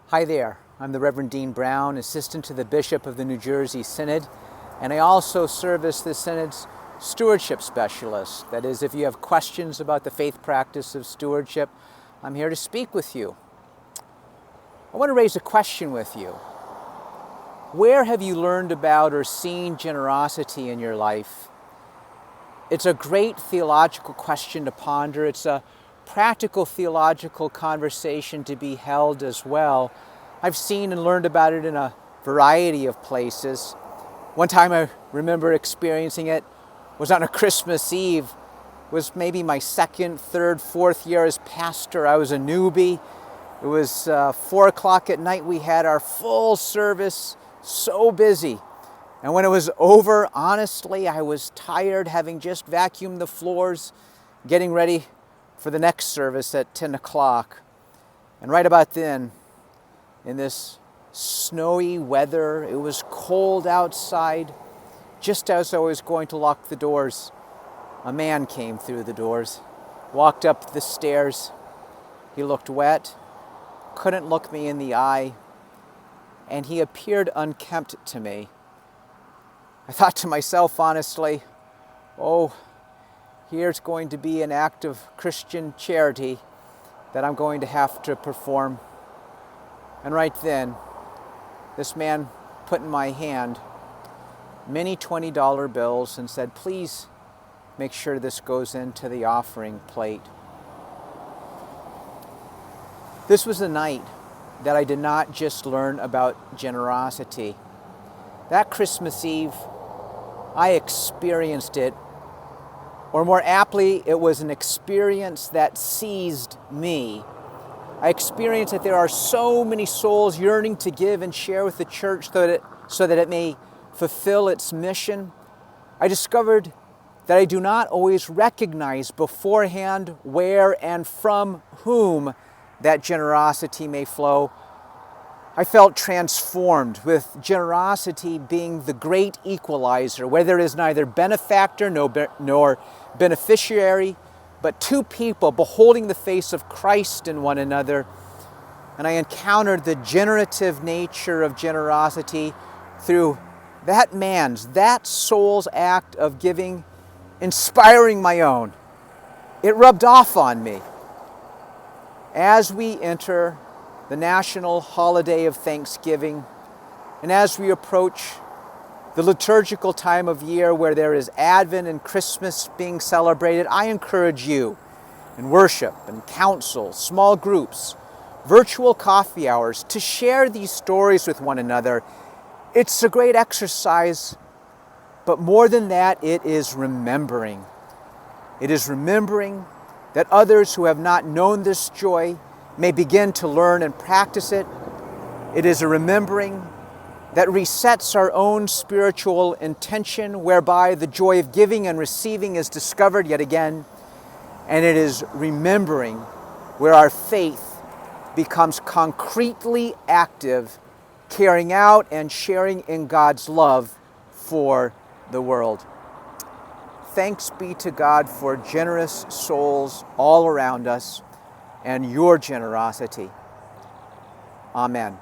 Hi there, I'm the Reverend Dean Brown, Assistant to the Bishop of the New Jersey Synod, and I also serve as the Synod's Stewardship Specialist. That is, if you have questions about the faith practice of stewardship, I'm here to speak with you. I want to raise a question with you. Where have you learned about or seen generosity in your life? It's a great theological question to ponder. It's a practical theological conversation to be held as well. I've seen and learned about it in a variety of places. One time I remember experiencing it was on a Christmas Eve. It was maybe my second, third, fourth year as pastor. I was a newbie. It was 4 o'clock at night. We had our full service, so busy. And when it was over, honestly, I was tired, having just vacuumed the floors, getting ready for the next service at 10 o'clock. And right about then, in this snowy weather, it was cold outside, just as I was going to lock the doors, a man came through the doors, walked up the stairs. He looked wet, couldn't look me in the eye, and he appeared unkempt to me. I thought to myself, honestly, here's going to be an act of Christian charity that I'm going to have to perform. And right then, this man put in my hand many $20 bills and said, "Please make sure this goes into the offering plate." This was the night that I did not just learn about generosity. That Christmas Eve, I experienced it. Or more aptly, it was an experience that seized me. I experienced that there are so many souls yearning to give and share with the church so that it may fulfill its mission. I discovered that I do not always recognize beforehand where and from whom that generosity may flow. I felt transformed, with generosity being the great equalizer, where there is neither benefactor nor beneficiary, but two people beholding the face of Christ in one another. And I encountered the generative nature of generosity through that soul's act of giving, inspiring my own. It rubbed off on me. As we enter the national holiday of Thanksgiving, and as we approach the liturgical time of year where there is Advent and Christmas being celebrated, I encourage you in worship and counsel, small groups, virtual coffee hours, to share these stories with one another. It's a great exercise, but more than that, it is remembering. It is remembering that others who have not known this joy may begin to learn and practice it. It is a remembering that resets our own spiritual intention, whereby the joy of giving and receiving is discovered yet again. And it is remembering where our faith becomes concretely active, carrying out and sharing in God's love for the world. Thanks be to God for generous souls all around us and your generosity. Amen.